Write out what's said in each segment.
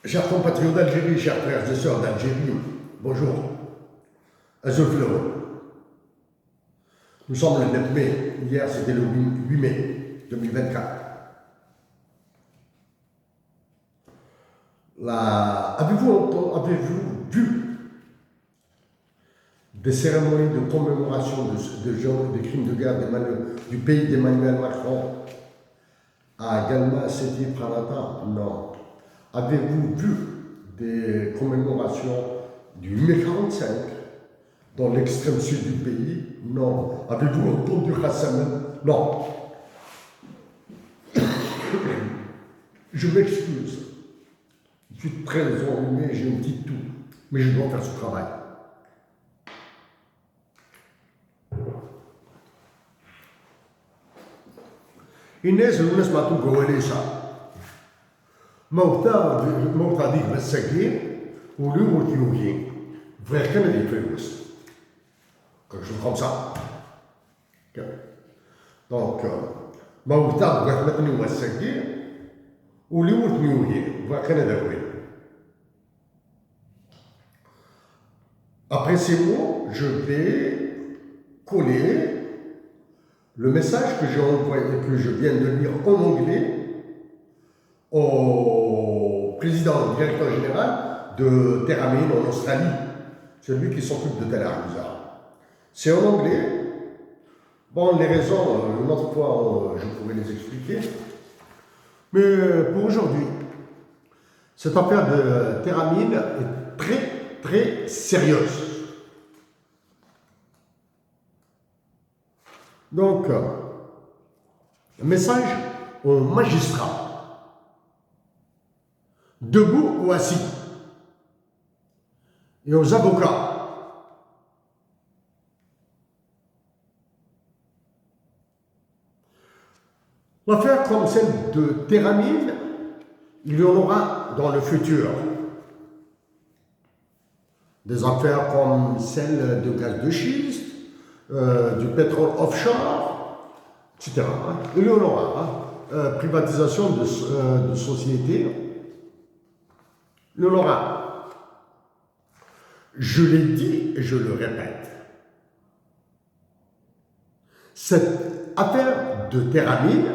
Chers compatriotes d'Algérie, chers frères et sœurs d'Algérie, bonjour. Azul Fleuron. Nous sommes le 9 mai, hier c'était le 8 mai 2024. Avez-vous vu des cérémonies de commémoration des crimes de guerre du pays d'Emmanuel Macron à Galma, Seti, Pranata? Non. Avez-vous vu des commémorations du 8 mai 45 dans l'extrême sud du pays? Non. Avez-vous entendu Hassan? Non. Je m'excuse. Je suis très enrhumé, j'ai une petite toux, mais je dois faire ce travail. الناس اللي سمعتوا جواليسا موتا ديك بالسكين ولو تيوهين frère Kennedy Félix. Quelque chose comme ça. Donc, موتا بغات متني والسكين ولو تيوهين frère Kennedy Félix. Après ces mots, je vais coller le message que j'ai envoyé, que je viens de lire en anglais au président, directeur général de Teramine en Australie, celui qui s'occupe de Tel Aviv. C'est en anglais. Bon, les raisons, une autre fois, je pourrais les expliquer. Mais pour aujourd'hui, cette affaire de Teramine est très, très sérieuse. Donc, message aux magistrats, debout ou assis, et aux avocats. L'affaire comme celle de Teramine, il y en aura dans le futur. Des affaires comme celle de gaz de schiste, du pétrole offshore, etc. Il y en aura. Privatisation de sociétés. Il y en aura. Je l'ai dit et je le répète. Cette affaire de Teramine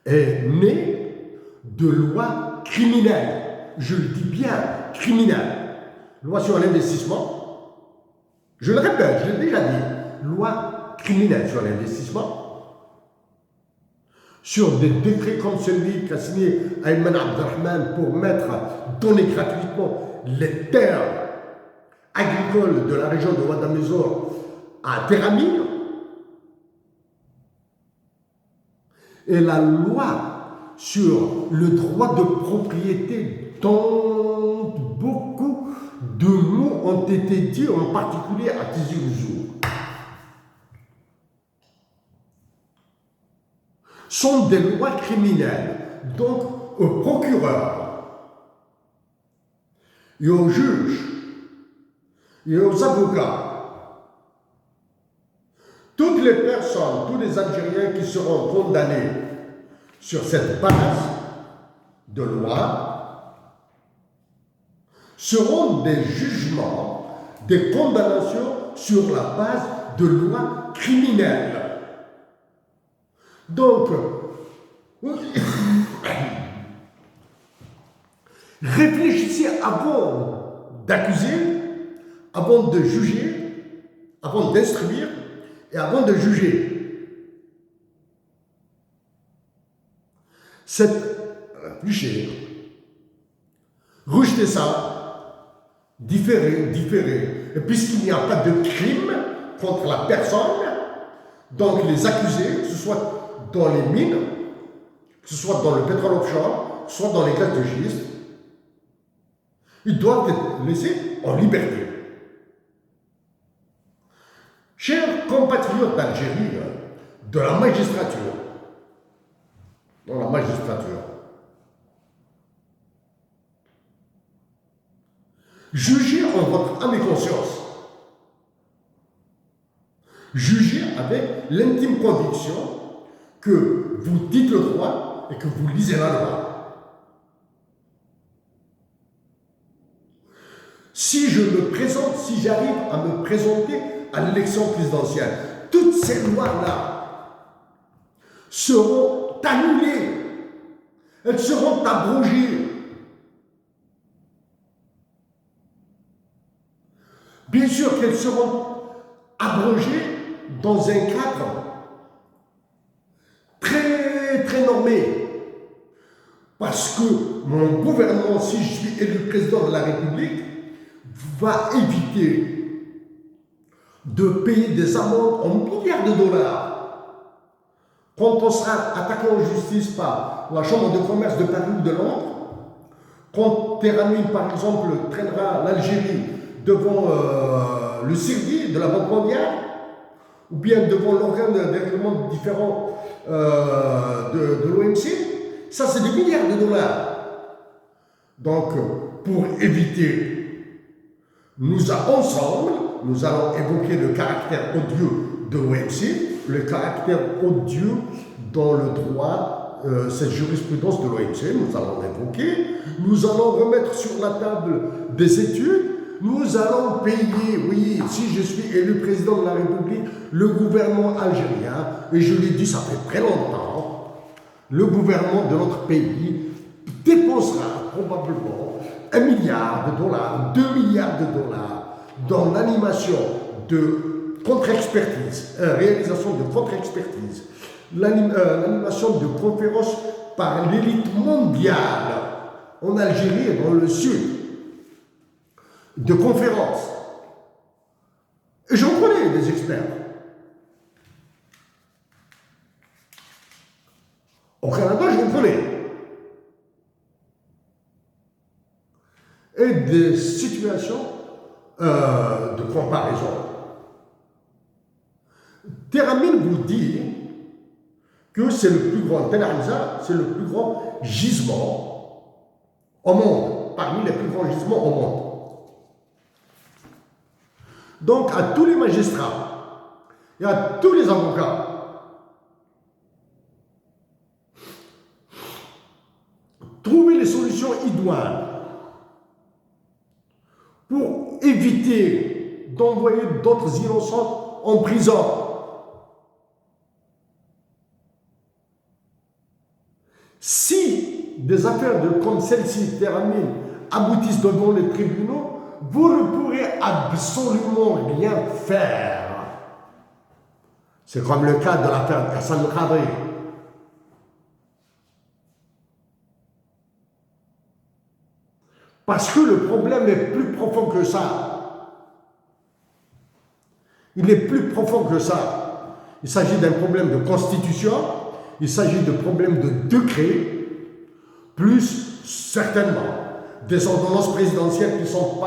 est née de lois criminelles. Je le dis bien, criminelles. Loi sur l'investissement, je le répète, je l'ai déjà dit, loi criminelle sur l'investissement, sur des décrets comme celui qu'a signé Ayman Abdelrahman pour donner gratuitement les terres agricoles de la région de Ouadamezor à Teramine, et la loi sur le droit de propriété dont beaucoup de mots ont été dits, en particulier à Tizi Ouzou, sont des lois criminelles. Donc, aux procureurs et aux juges et aux avocats, toutes les personnes, tous les Algériens qui seront condamnés sur cette base de loi seront des jugements, des condamnations sur la base de lois criminelles. Donc, réfléchissez avant d'accuser, avant de juger, avant d'instruire et avant de juger. Réfléchir, rejeter ça, différer. Et puisqu'il n'y a pas de crime contre la personne, donc les accusés, que ce soit dans les mines, que ce soit dans le pétrole offshore, que ce soit dans les gaz de schiste, ils doivent être laissés en liberté. Chers compatriotes d'Algérie, de la magistrature, jugez en votre âme et conscience. Jugez avec l'intime conviction que vous dites le droit et que vous lisez la loi. Si je me présente, si j'arrive à me présenter à l'élection présidentielle, toutes ces lois-là seront annulées, elles seront abrogées. Bien sûr qu'elles seront abrogées dans un cadre très, très normé. Parce que mon gouvernement, si je suis élu président de la République, va éviter de payer des amendes en milliards de dollars. Quand on sera attaqué en justice par la Chambre de commerce de Paris ou de Londres, quand Teramine, par exemple, traînera l'Algérie devant le CIRDI de la Banque mondiale, ou bien devant l'organe des règlements différents de l'OMC, ça c'est des milliards de dollars. Donc, pour éviter, ensemble, nous allons évoquer le caractère odieux de l'OMC, le caractère odieux dans le droit, cette jurisprudence de l'OMC, nous allons l'évoquer, nous allons remettre sur la table des études, nous allons payer, oui, si je suis élu président de la République, le gouvernement algérien, et je l'ai dit, ça fait très longtemps, le gouvernement de notre pays dépensera probablement 1 milliard de dollars, 2 milliards de dollars dans l'animation de contre-expertise, réalisation de contre-expertise, l'animation de conférences par l'élite mondiale en Algérie et dans le sud, de conférences. Et j'en connais des experts. Au Canada, j'en connais. Et des situations de comparaison. Teramine vous dit que c'est le plus grand, Tel Hamza, c'est le plus grand gisement au monde, parmi les plus grands gisements au monde. Donc à tous les magistrats et à tous les avocats, trouvez les solutions idoines pour éviter d'envoyer d'autres innocents en prison. Si des affaires comme celle-ci, Teramine, aboutissent devant les tribunaux, vous ne pourrez absolument rien faire. C'est comme le cas de l'affaire Hassan Khadri. Parce que le problème est plus profond que ça. Il est plus profond que ça. Il s'agit d'un problème de constitution, il s'agit de problèmes de décret, plus certainement des ordonnances présidentielles qui ne sont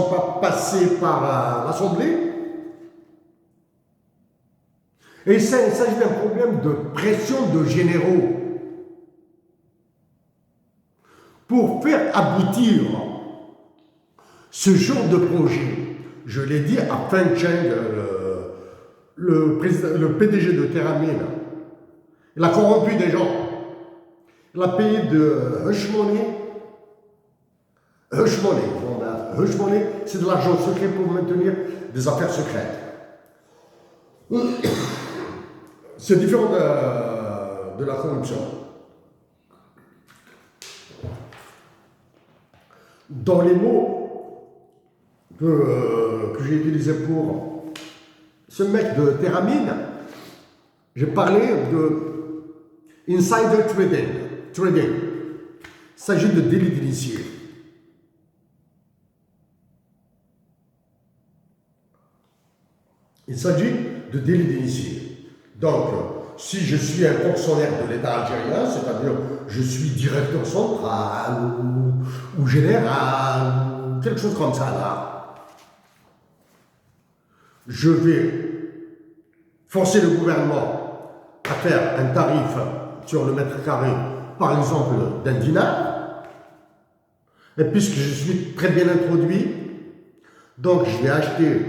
pas passées par l'Assemblée. Et il s'agit d'un problème de pression de généraux. Pour faire aboutir ce genre de projet, je l'ai dit à Feng Cheng, le PDG de Teramine, il a corrompu des gens. Il a payé de hush money. Hush money, c'est de l'argent secret pour maintenir des affaires secrètes. C'est différent de la corruption. Dans les mots que j'ai utilisés pour ce mec de Teramine, j'ai parlé de insider trading. Il s'agit de délit d'initié. Il s'agit de délit d'initié. Donc, si je suis un fonctionnaire de l'État algérien, c'est-à-dire je suis directeur central ou général, ou quelque chose comme ça là, je vais forcer le gouvernement à faire un tarif sur le mètre carré, par exemple d'un dinar, et puisque je suis très bien introduit, donc je vais acheter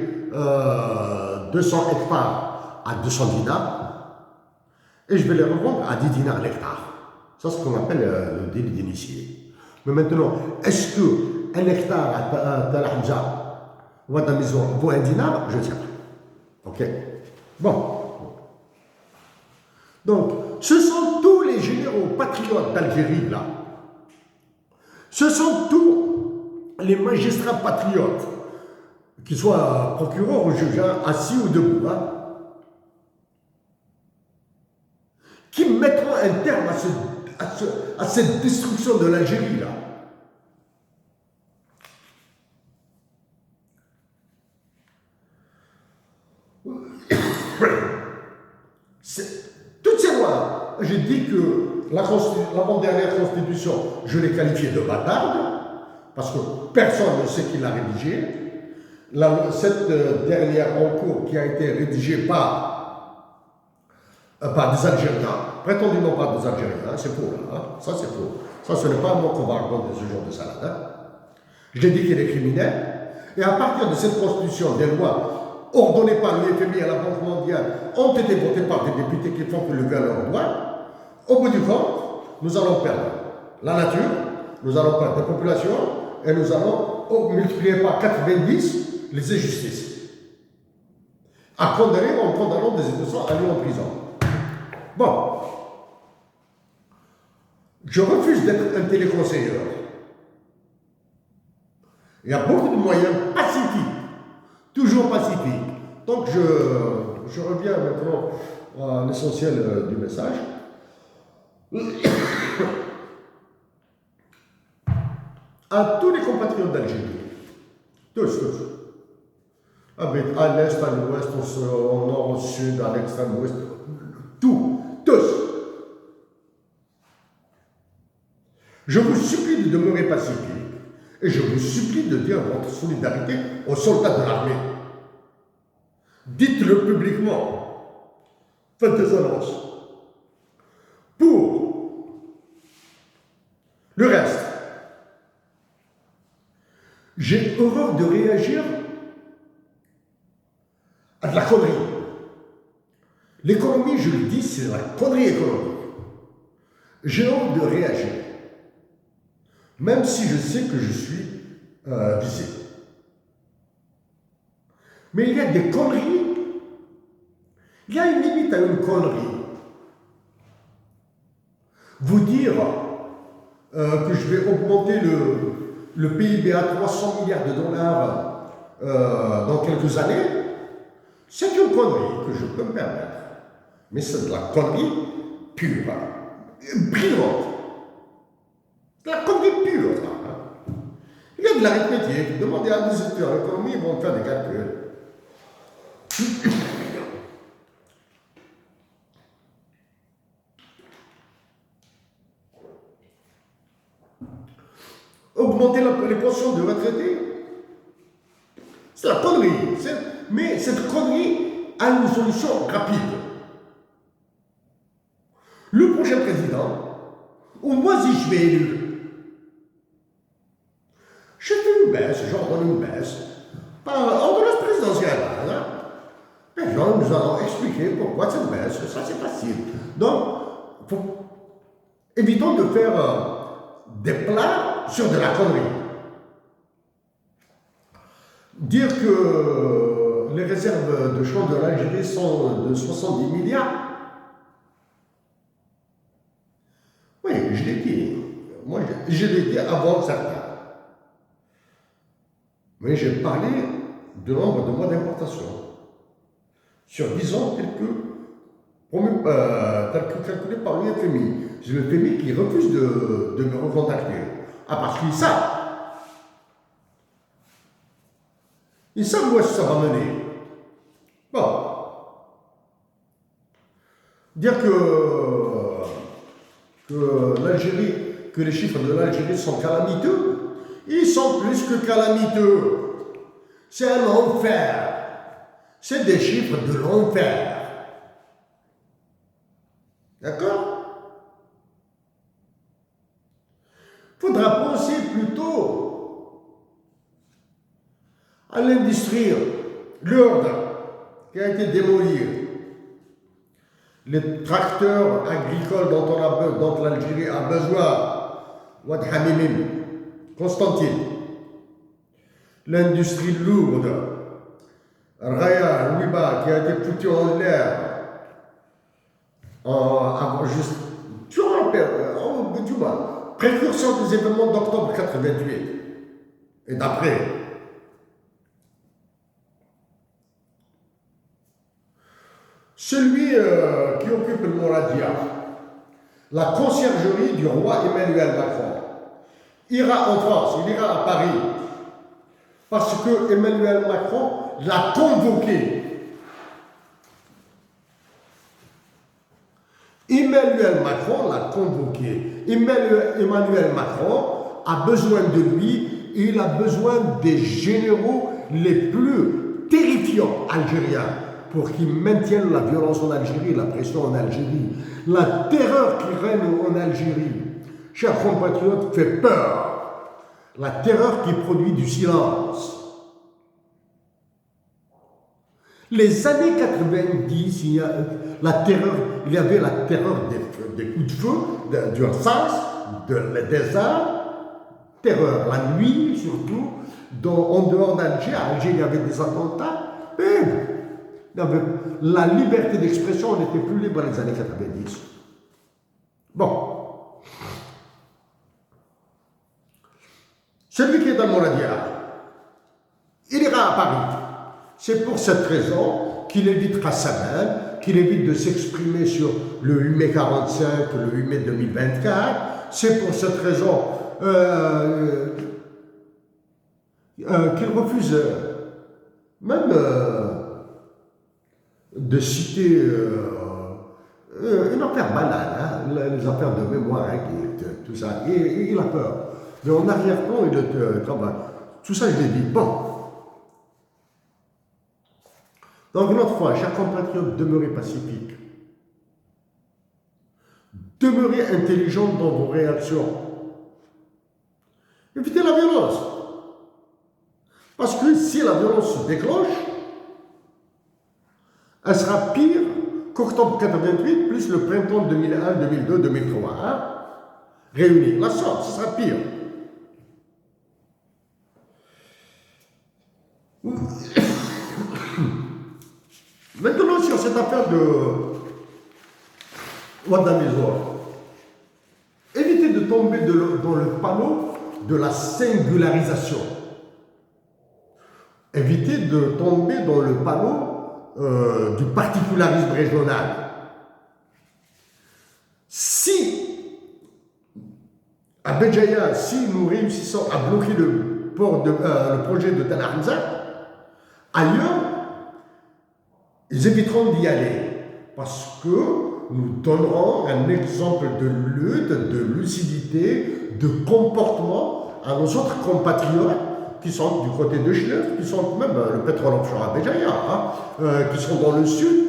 200 hectares à 200 dinars, et je vais les revendre à 10 dinars l'hectare. Ça, c'est ce qu'on appelle le délit d'initié. Mais maintenant, est-ce qu'un hectare à Tel Hamza ou à ta maison vaut 1 dinar? Je ne sais pas. Ok. Bon. Donc, ce sont tous les généraux patriotes d'Algérie, là. Ce sont tous les magistrats patriotes, qu'ils soient procureurs ou juges, assis ou debout, qui mettront un terme à cette destruction de l'Algérie, là. Toutes ces lois, j'ai dit que l'avant-dernière constitution, je l'ai qualifiée de bâtarde, parce que personne ne sait qui l'a rédigée. Cette dernière en cours qui a été rédigée par des Algériens, prétendument pas des Algériens, c'est faux là, ça c'est faux. Ça ce n'est pas moi qu'on va raconter ce genre de salade. Je l'ai dit qu'il est criminel, et à partir de cette constitution, des lois ordonnées par l'UFMI et la Banque mondiale ont été votées par des députés qui font que le gars leur doit. Au bout du compte, nous allons perdre la nature, nous allons perdre la population, et nous allons multiplier par 90 les injustices. À condamner en condamnant des innocents à aller en prison. Bon. Je refuse d'être un téléconseilleur. Il y a beaucoup de moyens pacifiques, toujours pacifiques. Donc je reviens maintenant à l'essentiel du message. À tous les compatriotes d'Algérie, tous, à l'est, à l'ouest, au nord, au sud, à l'extrême ouest, tous. Je vous supplie de demeurer pacifique et je vous supplie de dire votre solidarité aux soldats de l'armée. Dites-le publiquement. Faites des annonces. Pour le reste, j'ai horreur de réagir à de la connerie. L'économie, je le dis, c'est la connerie économique. J'ai honte de réagir, même si je sais que je suis visé. Mais il y a des conneries, il y a une limite à une connerie. Vous dire que je vais augmenter le PIB à 300 milliards de dollars dans quelques années, c'est une connerie que je peux me permettre. Mais c'est de la connerie pure, brillante. C'est de la connerie pure. Il y a de l'arithmétique. Demandez à des étudiants en économie, ils vont faire des calculs. Augmenter les pensions de retraités, c'est la connerie. Mais cette connerie a une solution rapide. Le prochain président, ou moi si je vais élu, je fais une baisse, j'ordonne une baisse, par ordonnance présidentielle. Hein? Et donc, nous allons expliquer pourquoi cette baisse, ça c'est facile. Donc, évitons de faire des plats sur de la connerie. Dire que les réserves de change de l'Algérie sont de 70 milliards, oui, je l'ai dit. Moi, je l'ai dit avant certains. Mais j'ai parlé de nombre de mois d'importation sur 10 ans tel que calculé par l'UFMI. C'est l'UFMI qui refuse de me recontacter. Ah, parce qu'ils savent. Ils savent où est-ce que ça va mener. Bon. Dire que l'Algérie, que les chiffres de l'Algérie sont calamiteux, ils sont plus que calamiteux. C'est un enfer. C'est des chiffres de l'enfer. D'accord? Il faudra penser plutôt à l'industrie lourde qui a été démolie. les tracteurs agricoles dont l'Algérie a besoin, Wad Hamimim, Constantine, l'industrie lourde, Raya, Wiba, qui a été foutu en l'air, juste, tu rappelles, précurseur des événements d'octobre 88 et d'après. Celui qui occupe le Moradia, la conciergerie du roi Emmanuel Macron, ira en France, il ira à Paris, parce que Emmanuel Macron l'a convoqué. Emmanuel Macron l'a convoqué. Emmanuel Macron a besoin de lui, et il a besoin des généraux les plus terrifiants algériens pour qu'ils maintiennent la violence en Algérie, la pression en Algérie, la terreur qui règne en Algérie. Chers compatriotes, fait peur. La terreur qui produit du silence. Les années 90, il y avait la terreur des coups de feu, du Assas, des armes, terreur la nuit surtout, en dehors d'Alger. À Alger, il y avait des attentats. La liberté d'expression, on n'était plus libre dans les années 90. Bon. Celui qui est dans le Moradia, il ira à Paris. C'est pour cette raison qu'il évitera sa main, qu'il évite de s'exprimer sur le 8 mai 45, le 8 mai 2024. C'est pour cette raison qu'il refuse même de citer une affaire banale, hein, les affaires de mémoire, hein, tout ça. Il a peur. Mais en arrière-plan, tout ça, je l'ai dit. Bon. Donc, une autre fois, chers compatriotes, demeurez pacifiques. Demeurez intelligents dans vos réactions. Évitez la violence. Parce que si la violence se déclenche, elle sera pire qu'octobre 88 plus le printemps 2001, 2002, 2003. Hein? Réunis. La sorte, ce sera pire. Maintenant, sur cette affaire de Ouadamizor, évitez de tomber dans le panneau de la singularisation. Évitez de tomber dans le panneau du particularisme régional. Si, à Béjaïa, si nous réussissons à bloquer le projet de Tel Hamza, ailleurs, ils éviteront d'y aller parce que nous donnerons un exemple de lutte, de lucidité, de comportement à nos autres compatriotes qui sont du côté de Chlef, qui sont même le pétrole offshore à Béjaïa, hein, qui sont dans le sud.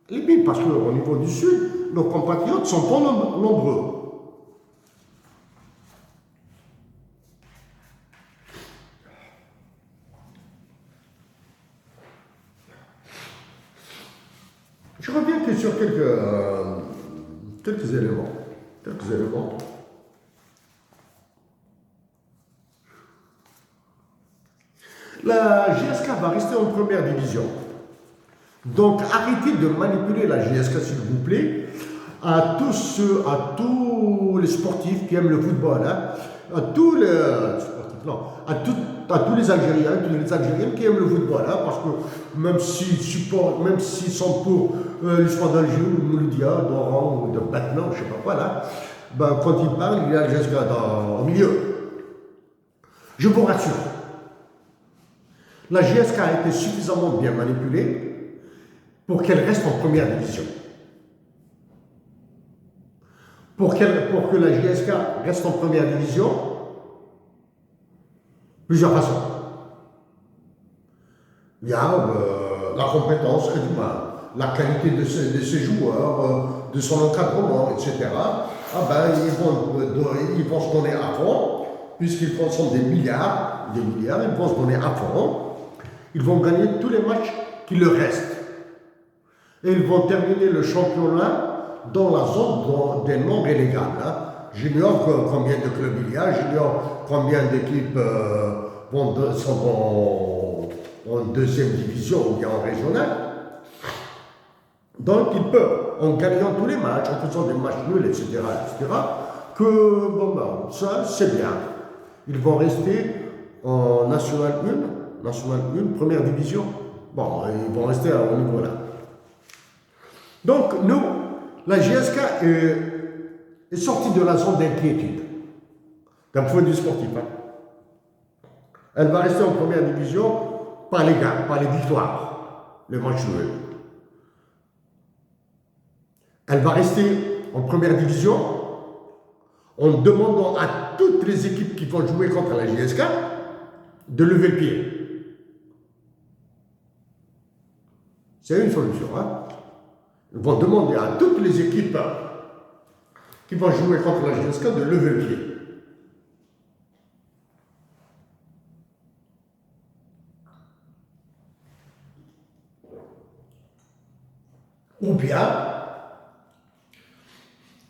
Et puis, parce qu'au niveau du sud, nos compatriotes sont pas nombreux. Je reviens que sur quelques éléments. La GSK va rester en première division. Donc arrêtez de manipuler la GSK, s'il vous plaît, à tous les sportifs qui aiment le football, hein, à tous les Algériens, tous les Algériens qui aiment le football, hein, parce que même s'ils sont pour l'histoire d'Alger ou de Mouloudia, d'Oran ou de Batman, je ne sais pas quoi là, ben, quand ils parlent, il y a le GSK au milieu. Je vous rassure, la GSK a été suffisamment bien manipulée pour qu'elle reste en première division. Pour que la GSK reste en première division, plusieurs façons. Il y a la compétence humaine, la qualité de ses joueurs, de son encadrement, etc. Ah ben, ils vont se donner à fond, puisqu'ils consomment des milliards, ils vont se donner à fond. Ils vont gagner tous les matchs qui leur restent. Et ils vont terminer le championnat dans la zone des non relégables. Hein. J'ignore combien de clubs il y a, j'ignore combien d'équipes sont en deuxième division ou bien en régional. Donc ils peuvent, en gagnant tous les matchs, en faisant des matchs nuls, etc., que bon ben, ça c'est bien. Ils vont rester en National 1, première division. Bon, ils vont rester au niveau là. Donc nous, la GSK est sortie de la zone d'inquiétude, d'un point de vue sportif. Hein. Elle va rester en première division par les gains, par les victoires, les matchs nuls. Elle va rester en première division en demandant à toutes les équipes qui vont jouer contre la GSK de lever le pied. C'est une solution. Hein? Ils vont demander à toutes les équipes qui vont jouer contre la GSK de lever le pied. Ou bien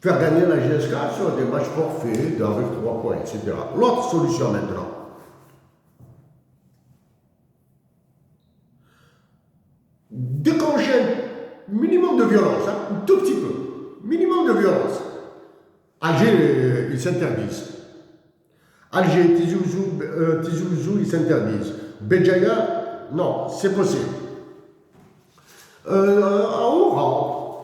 faire gagner la GSK sur des matchs forfaits avec 3 points, etc. L'autre solution maintenant. Déclencher un minimum de violence, hein, un tout petit peu, minimum de violence. Alger, ils s'interdisent. Alger, Tizi Ouzou, ils s'interdisent. Béjaïa, non, c'est possible. À Oran,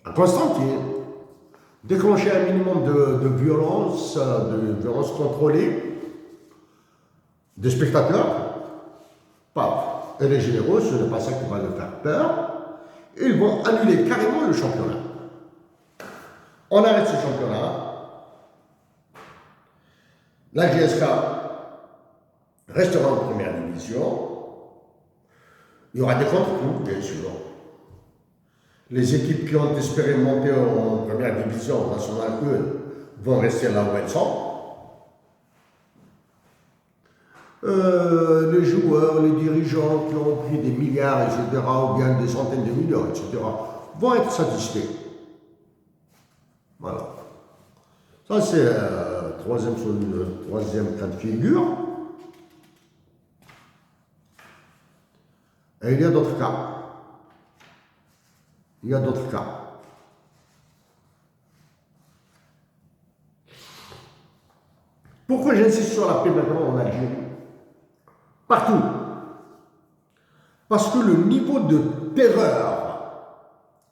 à Constantine, déclencher un minimum de violence contrôlée des spectateurs, pas. Et les généraux, ce n'est pas ça qui va leur faire peur. Ils vont annuler carrément le championnat. On arrête ce championnat. La GSK restera en première division. Il y aura des contre-coups, bien sûr. Les équipes qui ont espéré monter en première division nationale 1 vont rester là où elles sont. Les joueurs, les dirigeants qui ont pris des milliards, etc., ou bien des centaines de millions, etc., vont être satisfaits. Voilà. Ça, c'est le troisième cas de figure. Et il y a d'autres cas. Il y a d'autres cas. Pourquoi j'insiste sur la paix maintenant en Algérie? Partout. Parce que le niveau de terreur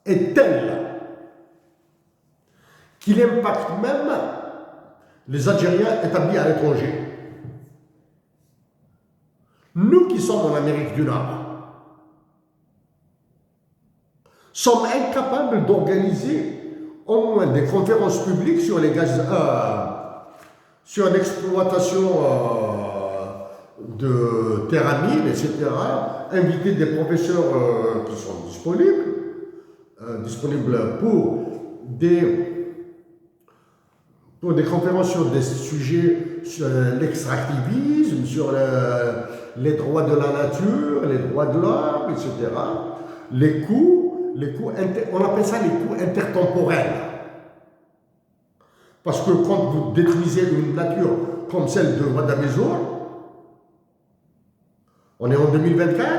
est tel qu'il impacte même les Algériens établis à l'étranger. Nous qui sommes en Amérique du Nord, sommes incapables d'organiser au moins des conférences publiques sur les gaz, sur l'exploitation de terres à mines, etc. Inviter des professeurs qui sont disponibles pour des conférences sur des sujets sur l'extractivisme, sur les droits de la nature, les droits de l'homme, etc. Les coûts, on appelle ça les coûts intertemporels. Parce que quand vous détruisez une nature comme celle de Ouaddamezour, on est en 2024,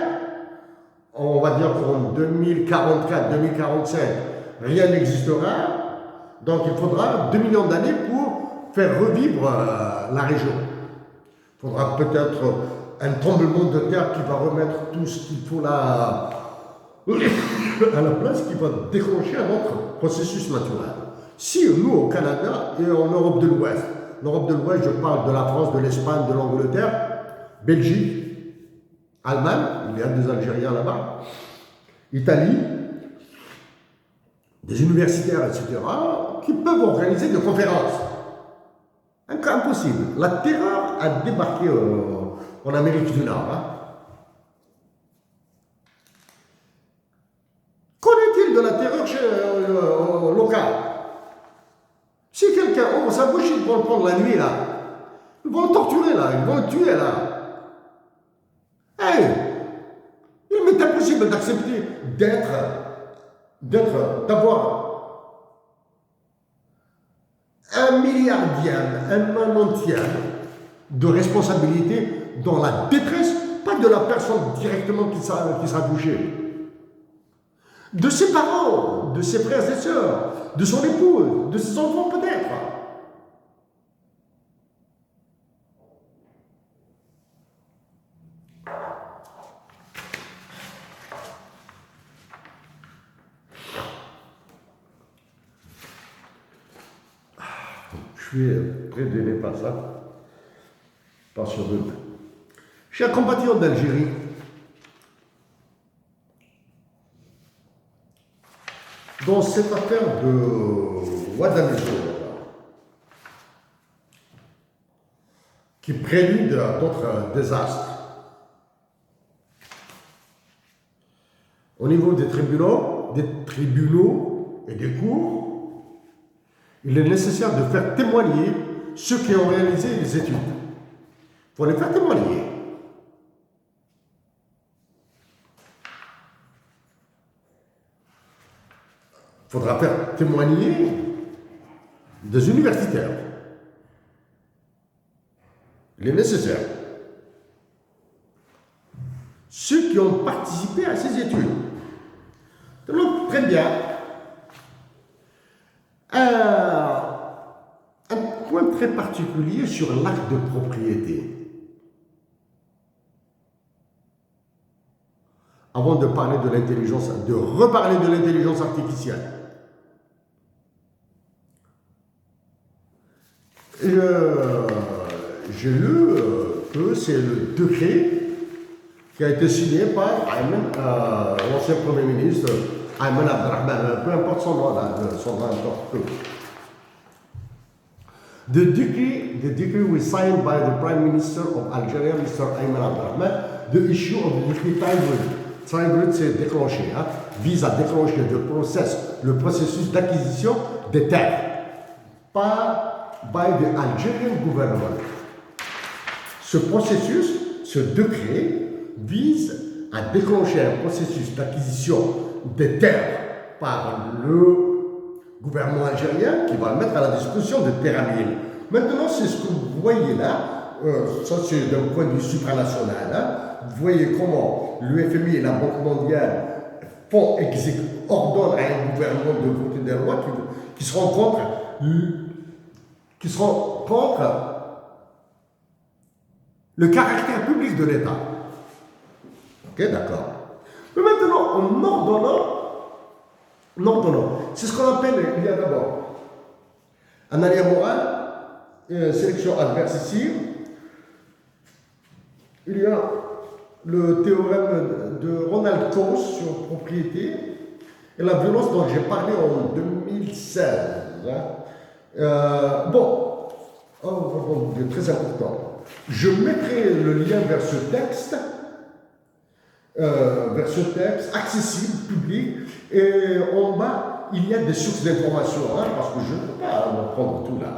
on va dire qu'en 2044, 2045, rien n'existera. Donc il faudra 2 millions d'années pour faire revivre la région. Il faudra peut-être un tremblement de terre qui va remettre tout ce qu'il faut là à la place, qui va déclencher un autre processus naturel. Si nous, au Canada et en Europe de l'Ouest, je parle de la France, de l'Espagne, de l'Angleterre, Belgique, Allemagne, il y a des Algériens là-bas, Italie, des universitaires, etc., qui peuvent organiser des conférences. Un cas impossible. La terreur a débarqué en Amérique du Nord. Hein. Qu'en est-il de la terreur locale? Si quelqu'un ouvre sa bouche, ils vont le prendre la nuit, là. Ils vont le torturer, là. Ils vont le tuer, là. Hey! Il m'est impossible d'accepter d'avoir un milliardième, un millionième de responsabilité dans la détresse, pas de la personne directement qui sera touchée, de ses parents, de ses frères et sœurs, de son épouse, de ses enfants peut-être. Je suis très gêné par ça, par ce truc. Chers compatriotes d'Algérie, dans cette affaire de Ouadamezou, qui prélude à d'autres désastres, au niveau des tribunaux et des cours, il est nécessaire de faire témoigner ceux qui ont réalisé les études. Il faut les faire témoigner. Il faudra faire témoigner des universitaires. Il est nécessaire. Ceux qui ont participé à ces études. Donc, très bien. Un point très particulier sur l'acte de propriété. Avant de parler de l'intelligence, de reparler de l'intelligence artificielle. J'ai lu que c'est le décret qui a été signé par l'ancien Premier ministre Ayman Abdelrahman, peu importe son nom, n'importe quoi. The decree was signed by the Prime Minister of Algeria, Mr. Ayman Abdelrahman. The issue of the decree Tribrid s'est déclenché, vise à déclencher le processus d'acquisition des terres by the Algerian government. Ce processus, ce décret, vise à déclencher un processus d'acquisition des terres par le gouvernement algérien qui va le mettre à la disposition de Terramil. Maintenant, c'est ce que vous voyez là, ça c'est d'un point de vue supranational. Vous voyez comment l'UFMI et la Banque mondiale ordonnent à un gouvernement de voter des lois qui seront contre le caractère public de l'État. Ok, d'accord. Mais maintenant, en ordonnant, c'est ce qu'on appelle, il y a d'abord un aléa moral, sélection adverse ici. Il y a le théorème de Ronald Coase sur propriété et la violence dont j'ai parlé en 2016. Très important. Je mettrai le lien vers ce texte accessible, public, et en bas, il y a des sources d'informations, parce que je ne peux pas prendre tout là.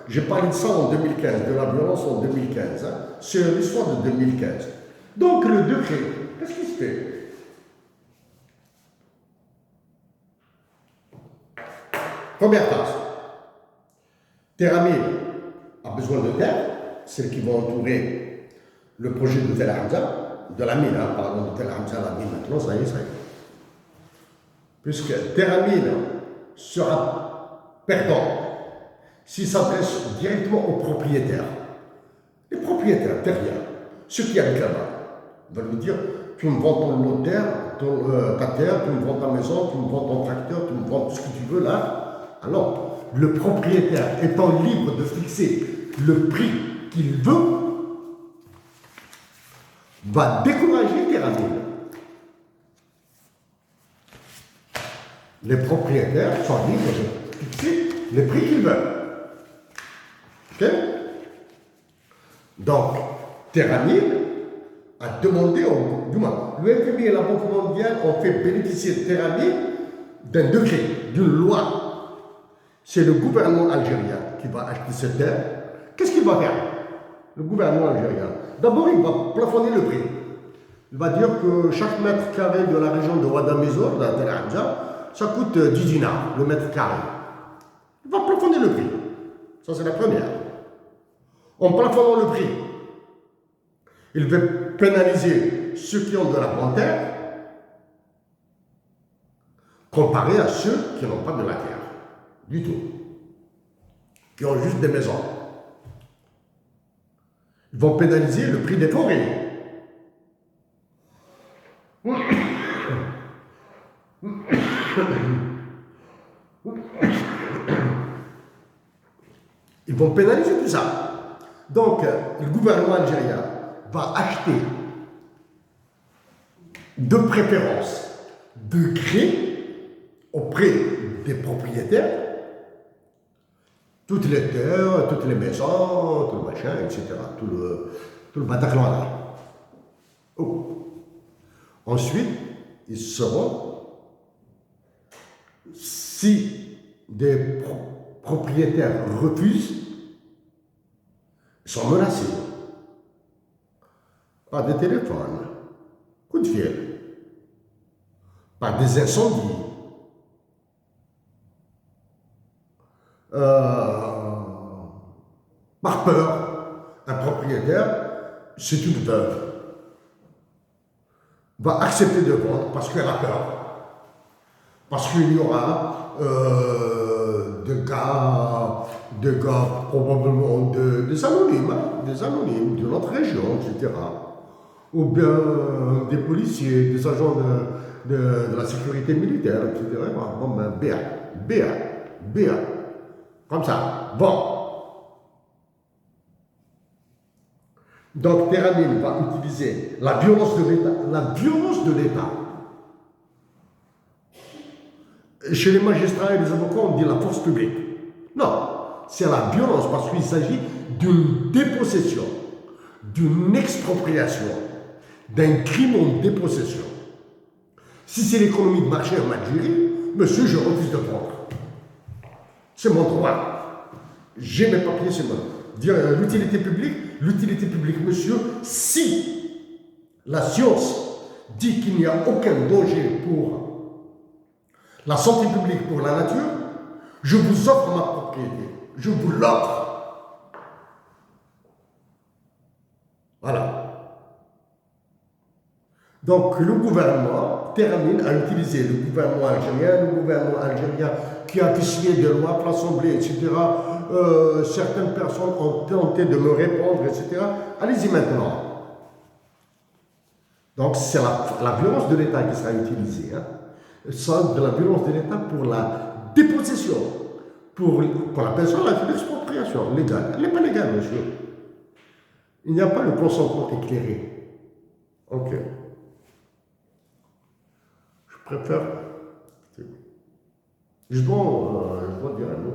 J'ai parlé de ça en 2015, de la violence en 2015. C'est l'histoire de 2015. Donc, le décret, qu'est-ce qui se fait? Première phase. Terramil a besoin de terre, celle qui va entourer le projet de Tel Hamza, de la mine, pardon, de Tel Hamza, la mine maintenant, ça y est. Puisque Terramil sera perdant s'il s'adresse directement aux propriétaires. Les propriétaires terriens, ceux qui habitent là-bas, veulent lui dire: tu me vends ton lot de terre, ta terre, tu me vends ta maison, tu me vends ton tracteur, tu me vends tout ce que tu veux là. Alors, le propriétaire étant libre de fixer le prix qu'il veut, va décourager Terramil. Les propriétaires sont libres de fixer les prix qu'ils veulent. Ok? Donc, Terramil a demandé du moins, l'UFMI et la Banque mondiale ont fait bénéficier Terramil d'un décret, d'une loi. C'est le gouvernement algérien qui va acheter cette terre. Qu'est-ce qu'il va faire? Le gouvernement algérien. D'abord, il va plafonner le prix. Il va dire que chaque mètre carré de la région de Ouadamezor, dans Tel Hamza, ça coûte 10 dinars, le mètre carré. Il va plafonner le prix. Ça, c'est la première. En plafonnant le prix, il va pénaliser ceux qui ont de la bonne terre comparé à ceux qui n'ont pas de la terre du tout, qui ont juste des maisons. Ils vont pénaliser le prix des forêts. Ils vont pénaliser tout ça. Donc, le gouvernement algérien va acheter de préférence de gré auprès des propriétaires toutes les terres, toutes les maisons, tout le machin, etc. Tout le Bataclan là. Oh. Ensuite, ils seront, si des propriétaires refusent, ils sont menacés par des téléphones, coups de fil, par des incendies, par peur. Un propriétaire, c'est une veuve, va accepter de vendre parce qu'elle a peur. Parce qu'il y aura des gars probablement des anonymes de notre région, etc. Ou bien des policiers, des agents de la sécurité militaire, etc. Bon, ben, BA. Comme ça. Bon. Donc, Teramine va utiliser la violence de l'État. La violence de l'État. Chez les magistrats et les avocats, on dit la force publique. Non, c'est la violence parce qu'il s'agit d'une dépossession, d'une expropriation, d'un crime en dépossession. Si c'est l'économie de marché en Algérie, monsieur, je refuse de prendre. C'est mon droit. J'ai mes papiers, c'est mon droit. Dire l'utilité publique, monsieur, si la science dit qu'il n'y a aucun danger pour la santé publique, pour la nature, je vous offre ma propriété. Je vous l'offre. Voilà. Donc le gouvernement Teramine a utilisé le gouvernement algérien qui a fait signer des lois pour l'Assemblée, etc. Certaines personnes ont tenté de me répondre, etc. Allez-y maintenant. Donc c'est la violence de l'État qui sera utilisée. Hein. Ça, de la violence de l'État pour la dépossession, pour qu'on appelle ça l'expropriation légale. Elle n'est pas légale, monsieur. Il n'y a pas le consentement éclairé. Ok. Je préfère. Je dois dire un mot.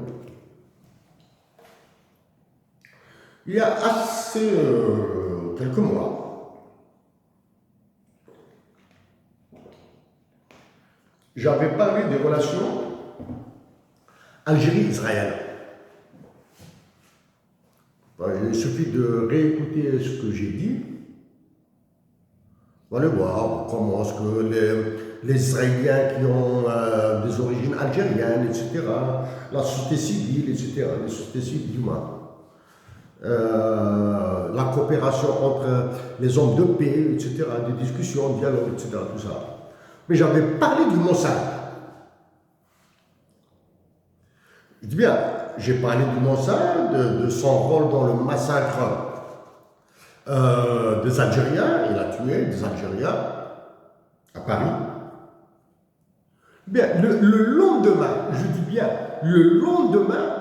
Il y a assez quelques mois, j'avais parlé des relations Algérie-Israël. Il suffit de réécouter ce que j'ai dit. Vous allez voir comment est-ce que les Israéliens qui ont des origines algériennes, etc., la société civile, etc., les sociétés civiles du moins, la coopération entre les hommes de paix, etc., des discussions, dialogues, etc., tout ça. Mais j'avais parlé du Mossad. Je dis bien, j'ai parlé du Mossad, de son rôle dans le massacre des Algériens. Il a tué des Algériens à Paris. Bien, le lendemain, je dis bien, le lendemain,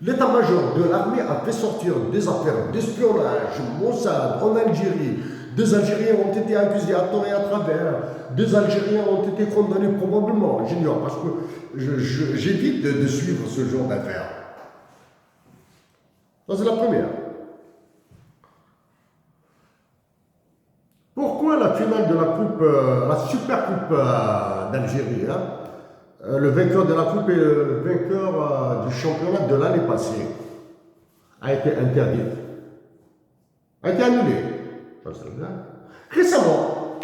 l'état-major de l'armée a fait sortir des affaires d'espionnage, Mossad, en Algérie. Des Algériens ont été accusés à tort et à travers. Des Algériens ont été condamnés probablement. J'ignore parce que j'évite de suivre ce genre d'affaires. Ça, c'est la première. Pourquoi la finale de la coupe, la super coupe d'Algérie, hein, le vainqueur de la coupe et le vainqueur du championnat de l'année passée a été interdite, a été annulée. Récemment,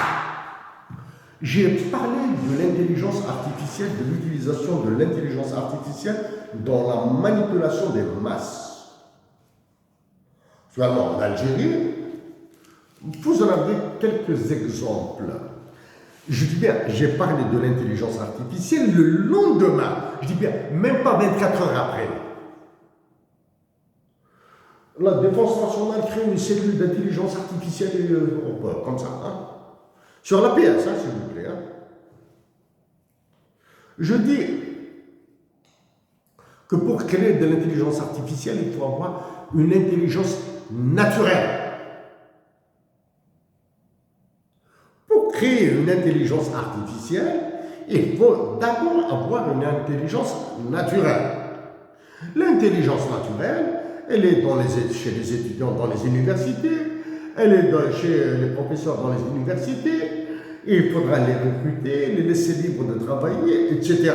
j'ai parlé de l'intelligence artificielle, de l'utilisation de l'intelligence artificielle dans la manipulation des masses. Finalement, en Algérie, vous en avez quelques exemples. Je dis bien, j'ai parlé de l'intelligence artificielle le lendemain. Je dis bien, même pas 24 heures après. La Défense nationale crée une cellule d'intelligence artificielle comme ça. Hein. Sur la PS, hein, s'il vous plaît. Hein. Je dis que pour créer de l'intelligence artificielle, il faut avoir une intelligence naturelle. Pour créer une intelligence artificielle, il faut d'abord avoir une intelligence naturelle. L'intelligence naturelle, elle est chez les étudiants dans les universités, elle est chez les professeurs dans les universités, il faudra les recruter, les laisser libres de travailler, etc.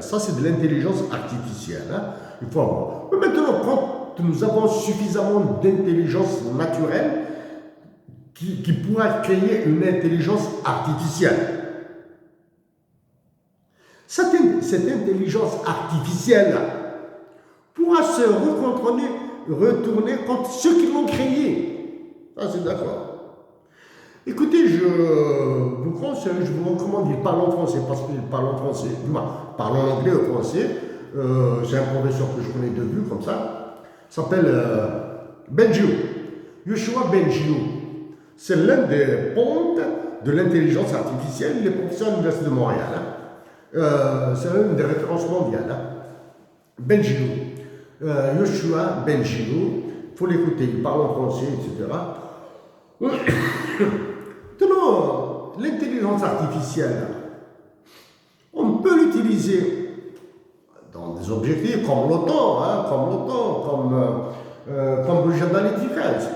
Ça, c'est de l'intelligence artificielle. Hein. Il faut avoir. Mais maintenant, quand nous avons suffisamment d'intelligence naturelle qui pourra créer une intelligence artificielle, cette intelligence artificielle pourra se retourner contre ceux qui l'ont créée. Ça, c'est d'accord. Écoutez, je vous conseille, je vous recommande, il parle en français parce qu'il parle en français. Moi, parle en anglais ou français. C'est un professeur que je connais de vue comme ça. Il s'appelle Benjio. Yoshua Benjio. C'est l'un des pontes de l'intelligence artificielle. Il est professeur à l'Université de Montréal. Hein. C'est l'une des références mondiales. Hein. Benjio. Yoshua Benjio. Il faut l'écouter, il parle en français, etc. Maintenant, l'intelligence artificielle, on peut l'utiliser dans des objectifs comme l'OTAN, hein, comme Cambridge Analytica, etc.,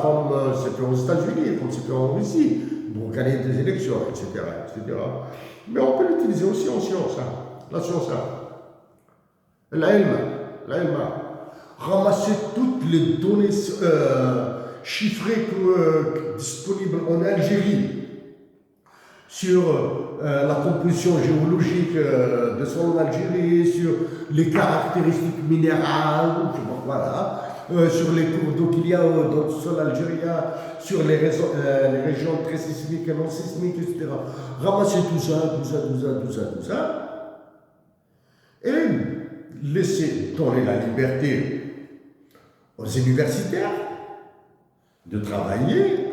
comme c'est fait aux États-Unis, comme c'est fait en Russie, pour gagner des élections, etc., etc. Mais on peut l'utiliser aussi en science, hein, la science. Hein. L'ALMA. Ramasser toutes les données chiffrées disponibles en Algérie sur la composition géologique de son Algérie, sur les caractéristiques minérales, voilà, sur les cours d'eau qu'il y a dans le sol algérien, sur les régions très sismiques et non sismiques, etc. Ramasser tout ça, et laisser donner la liberté aux universitaires de travailler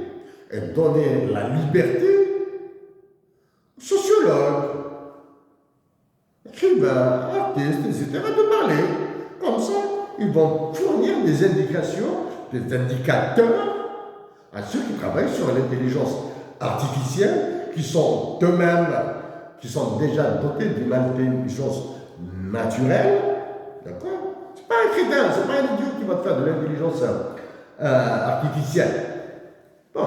et donner la liberté aux sociologues, écrivains, artistes, etc. de parler. Comme ça, ils vont fournir des indications, des indicateurs à ceux qui travaillent sur l'intelligence artificielle, qui sont eux-mêmes, qui sont déjà dotés d'une intelligence naturelle. D'accord? C'est pas un crétin, c'est pas un idiot qui va te faire de l'intelligence artificielle. Bon.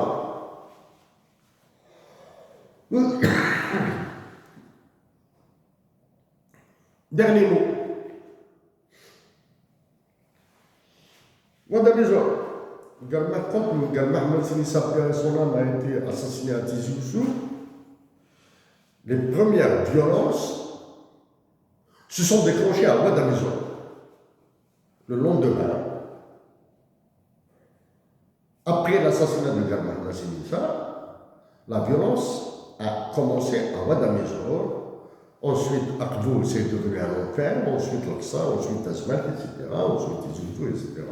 Dernier mot. Wanda Maison, quand Mohamed Sini Sapir, son âme, a été assassiné à Tizi Ouzou, les premières violences se sont déclenchées à Wanda Maison. Le lendemain, après l'assassinat de Mohamed Sini Sapir, la violence a commencé à Wada Maison. Ensuite, Akbou, c'est devenu un enfer. Ensuite, Laksa, ensuite Azmak, etc. Ensuite, Tizi, etc.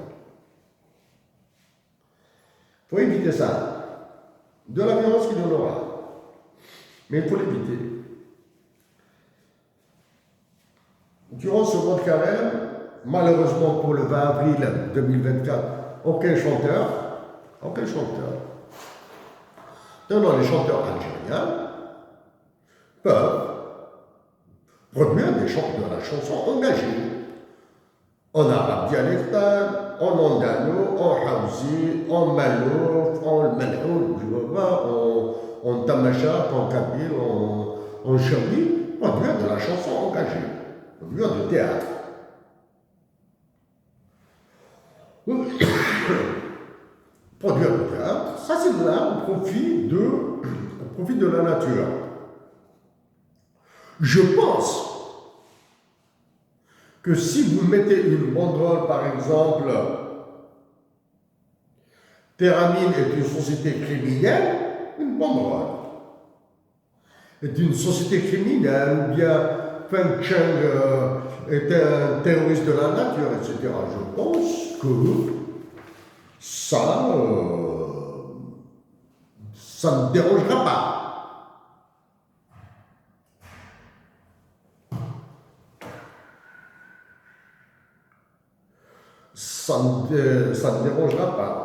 Il faut éviter ça. De la violence qu'il y en aura. Mais il faut l'éviter. Durant ce mois de carême, malheureusement pour le 20 avril 2024, aucun chanteur. Maintenant, les chanteurs algériens peuvent produire des chants de la chanson engagée. En arabe dialectal, en andalou, en haouzi, en malouf, en malhoud, en tamacha, en kabyle, en chabi, produire de la chanson engagée, produire du théâtre. produire du théâtre, ça c'est là au profit de la nature. Je pense que si vous mettez une banderole, par exemple, Theramine est une société criminelle, une banderole est une société criminelle, ou bien Feng Cheng est un terroriste de la nature, etc. Je pense que ça ne dérangera pas. Ça ne dérangera pas.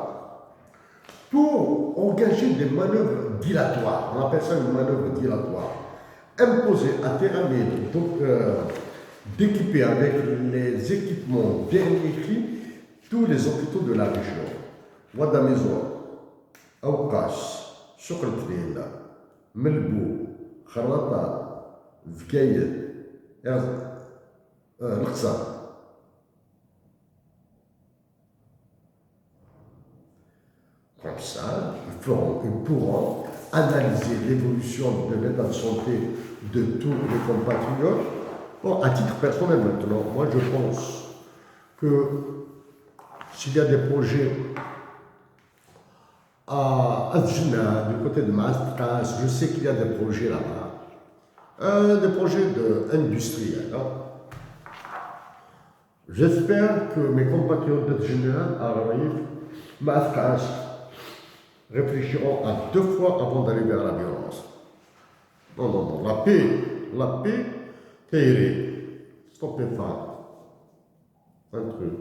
Pour engager des manœuvres dilatoires, on appelle ça une manœuvre dilatoire, imposer à Theramine d'équiper avec les équipements dernier cri tous les hôpitaux de la région. Wada Maison, Aoukash, Chokoltril, Melbou, Kharata, Vgaïd, L'Aqsa. Comme ça, ils pourront analyser l'évolution de l'état de santé de tous les compatriotes. Bon, à titre personnel maintenant, moi je pense que s'il y a des projets à Adjina, du côté de Maastricht, je sais qu'il y a des projets là-bas, des projets industriels. J'espère que mes compatriotes d'Adjina arrivent, Maastricht, réfléchiront à 2 fois avant d'aller vers la violence. Non, la paix, Thééré, stoppez pas. Un truc.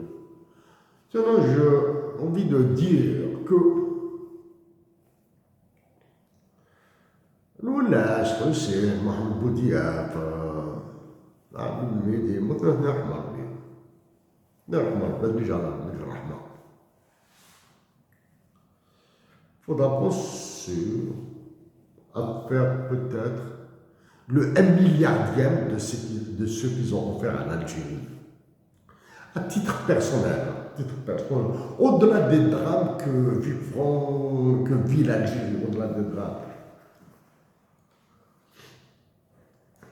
Sinon, j'ai envie de dire que الولاش حسين محمد بودياف عبد المهدي مثلا نرحمر بالنجا من الرحمة. Il faudra penser à faire peut-être le 1 milliardième de ce qu'ils ont offert à l'Algérie. À titre personnel, au-delà des drames que vit l'Algérie, au-delà des drames,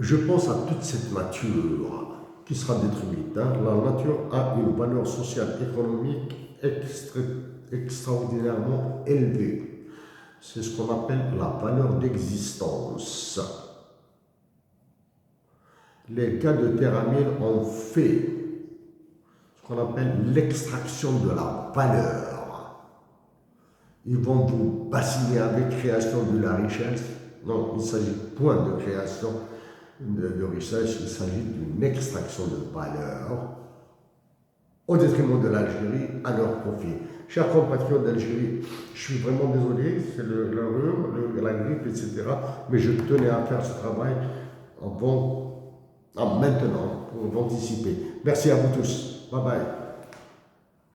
je pense à toute cette nature qui sera détruite. La nature a une valeur sociale, économique extraordinairement élevée. C'est ce qu'on appelle la valeur d'existence. Les cas de Theramine ont fait ce qu'on appelle l'extraction de la valeur. Ils vont vous bassiner avec création de la richesse. Non, il ne s'agit point de création de richesse, il s'agit d'une extraction de valeur au détriment de l'Algérie, à leur profit. Chers compatriotes d'Algérie, je suis vraiment désolé, c'est le rhume, la grippe, etc. Mais je tenais à faire ce travail maintenant, pour anticiper. Merci à vous tous. Bye bye.